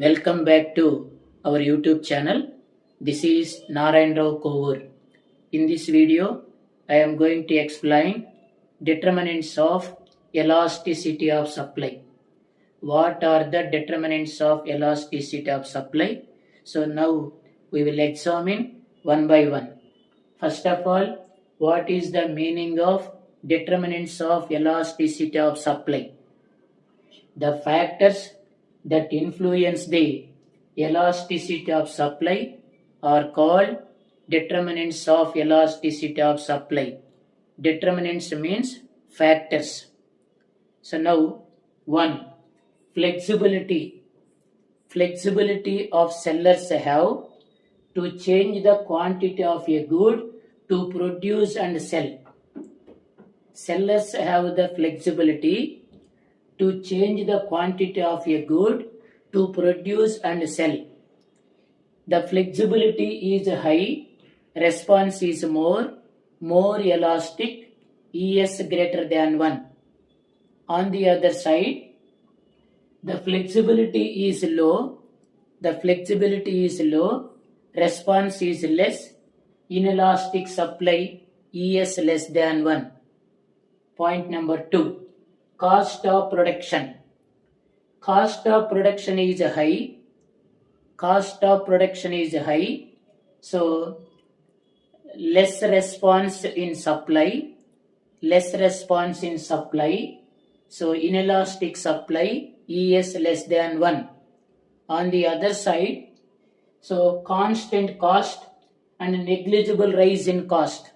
Welcome back to our YouTube channel. This is Narayan Rao Kovur. In this video, I am going to explain determinants of elasticity of supply. What are the determinants of elasticity of supply? So now we will examine one by one. First of all, what is the meaning of determinants of elasticity of supply? The factors that influence the elasticity of supply are called determinants of elasticity of supply. Determinants means factors. So now, 1. Flexibility. Flexibility of sellers have to change the quantity of a good to produce and sell. Sellers have the flexibility to change the quantity of a good to produce and sell. The flexibility is high, response is more elastic, ES greater than 1. On the other side, the flexibility is low, response is less, inelastic supply, ES less than 1. Point number 2. Cost of production. Cost of production is high. So less response in supply. So inelastic supply, ES less than 1. On the other side, so constant cost and negligible rise in cost.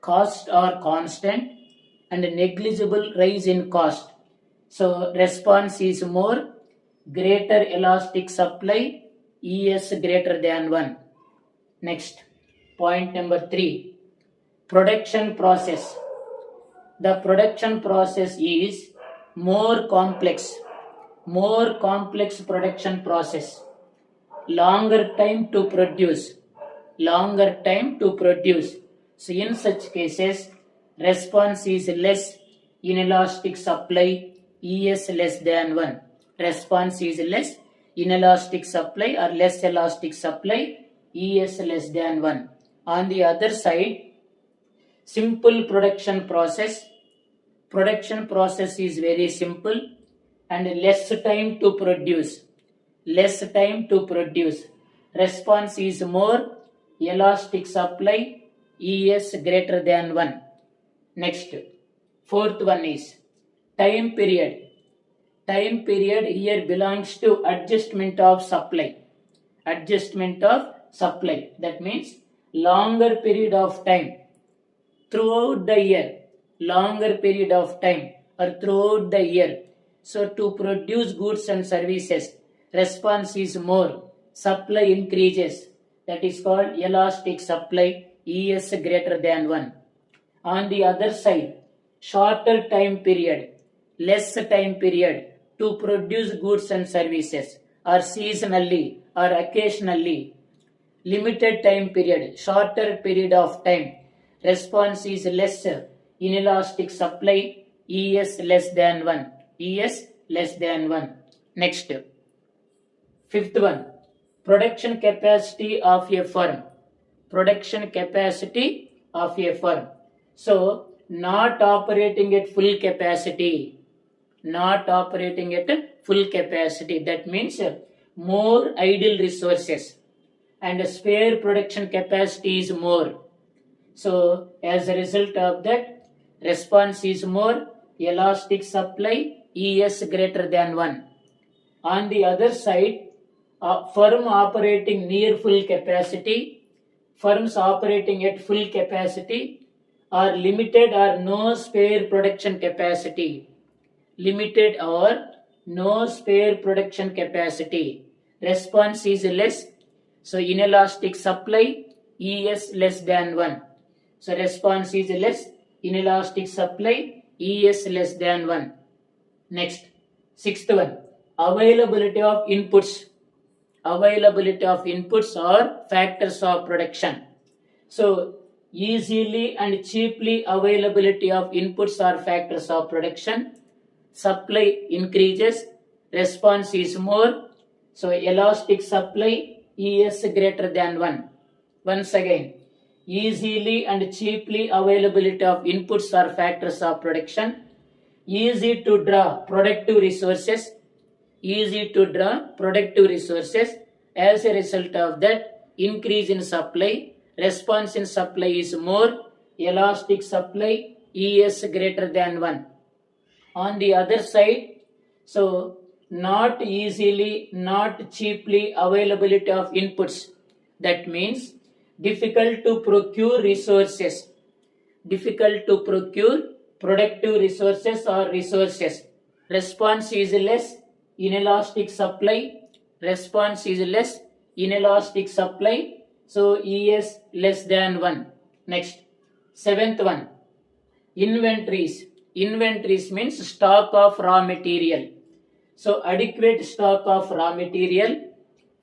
Costs are constant and negligible rise in cost. So response is more, greater elastic supply, ES greater than 1. Next, point number 3. Production process. The production process is more complex production process. Longer time to produce. So in such cases, response is less, inelastic supply, ES less than 1. Response is less, inelastic supply or less elastic supply, ES less than 1. On the other side, simple production process is very simple and less time to produce. Response is more, elastic supply, ES greater than 1. Next, fourth one is time period. Time period here belongs to adjustment of supply. That means longer period of time throughout the year. So to produce goods and services, response is more, supply increases. That is called elastic supply, ES greater than 1. On the other side, shorter time period, less time period to produce goods and services, or seasonally or occasionally. Limited time period, shorter period of time, response is less, inelastic supply, ES less than 1. Next, fifth one, production capacity of a firm. So, not operating at full capacity. That means more idle resources and spare production capacity is more. So, as a result of that, response is more, elastic supply, ES greater than 1. On the other side, firm operating near full capacity, firms operating at full capacity are limited or no spare production capacity. Response is less, so inelastic supply, ES less than 1. So response is less, inelastic supply, ES less than 1. Next, sixth one, availability of inputs. Are factors of production. So easily and cheaply availability of inputs are factors of production. Supply increases, response is more, So elastic supply ES greater than 1. Once again, easily and cheaply availability of inputs or factors of production, easy to draw productive resources, easy to draw productive resources. As a result of that, increase in supply, response in supply is more, elastic supply ES greater than 1. On the other side, so not easily, not cheaply availability of inputs. That means difficult to procure resources, difficult to procure productive resources or resources. Response is less, inelastic supply. Response is less, inelastic supply. So ES less than 1. Next, seventh one, inventories. Inventories means stock of raw material. So adequate stock of raw material,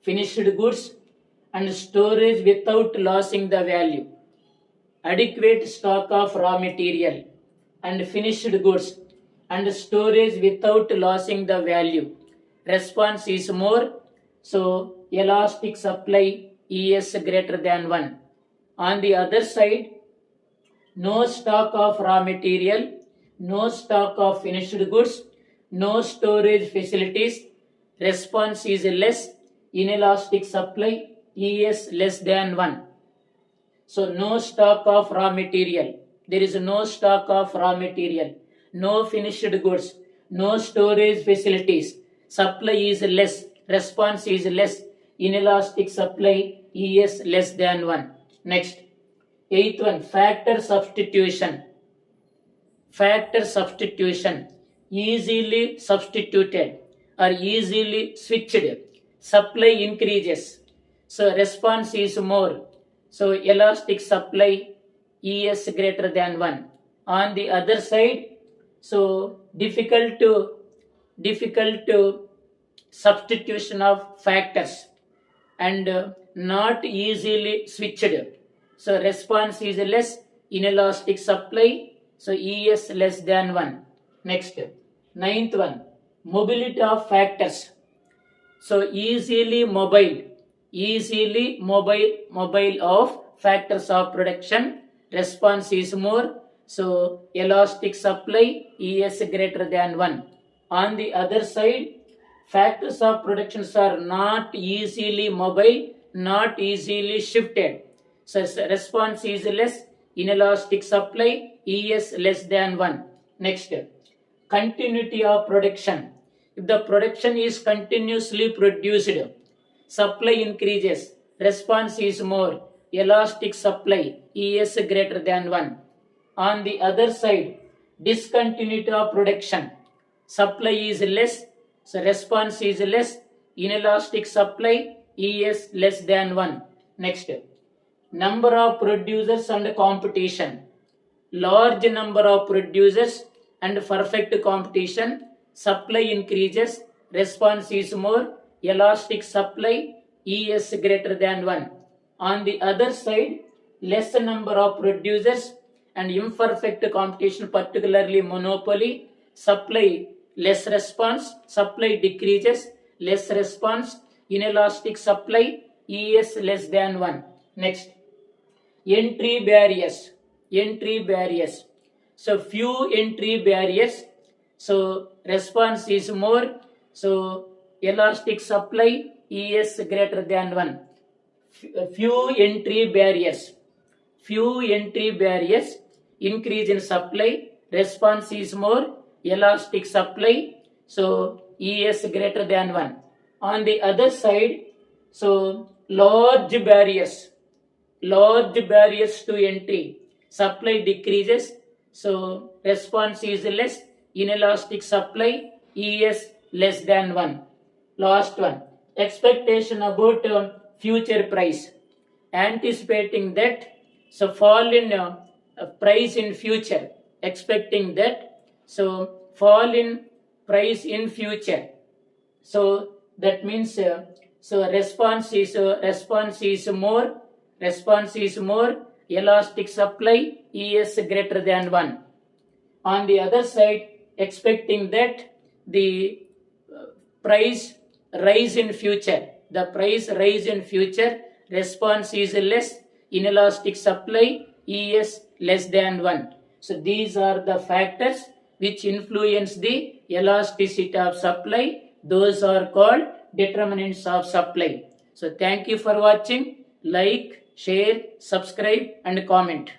finished goods and storage without losing the value. Adequate stock of raw material and finished goods and storage without losing the value. Response is more, so elastic supply ES greater than 1. On the other side, no stock of raw material, no stock of finished goods, no storage facilities. Response is less, inelastic supply ES less than 1. So no stock of raw material. There is no stock of raw material, no finished goods, no storage facilities. Supply is less, response is less, inelastic supply ES less than 1. Next, eighth one, factor substitution. Factor substitution, easily substituted or easily switched. Supply increases, so response is more. So elastic supply ES greater than 1. On the other side, so difficult to substitution of factors and not easily switched. So response is less, inelastic supply, so ES less than 1. Next, ninth one, mobility of factors. So easily mobile of factors of production, response is more, so elastic supply ES greater than 1. On the other side, factors of productions are not easily mobile, not easily shifted, so response is less, inelastic supply ES less than 1. Next, continuity of production. If the production is continuously produced, supply increases, response is more, elastic supply ES greater than 1. On the other side, discontinuity of production, supply is less, so response is less, inelastic supply ES less than 1. Next, number of producers and competition. Large number of producers and perfect competition, supply increases, response is more, elastic supply ES greater than 1. On the other side, less number of producers and imperfect competition, particularly monopoly, supply less response, supply decreases, less response, inelastic supply ES less than 1. Next, entry barriers. So few entry barriers, so response is more, so elastic supply ES greater than 1. Few entry barriers, increase in supply, response is more, elastic supply, so ES greater than 1. On the other side, so large barriers to entry, supply decreases, so response is less, inelastic supply ES less than 1. Last one, expectation about future price, anticipating that, so fall in price in future, expecting that, so fall in price in future, so that means so response is more, elastic supply ES greater than 1. On the other side, expecting that the price rise in future. The price rise in future, response is less, inelastic supply, ES less than 1. So these are the factors which influence the elasticity of supply. Those are called determinants of supply. So thank you for watching. Like, share, subscribe and comment.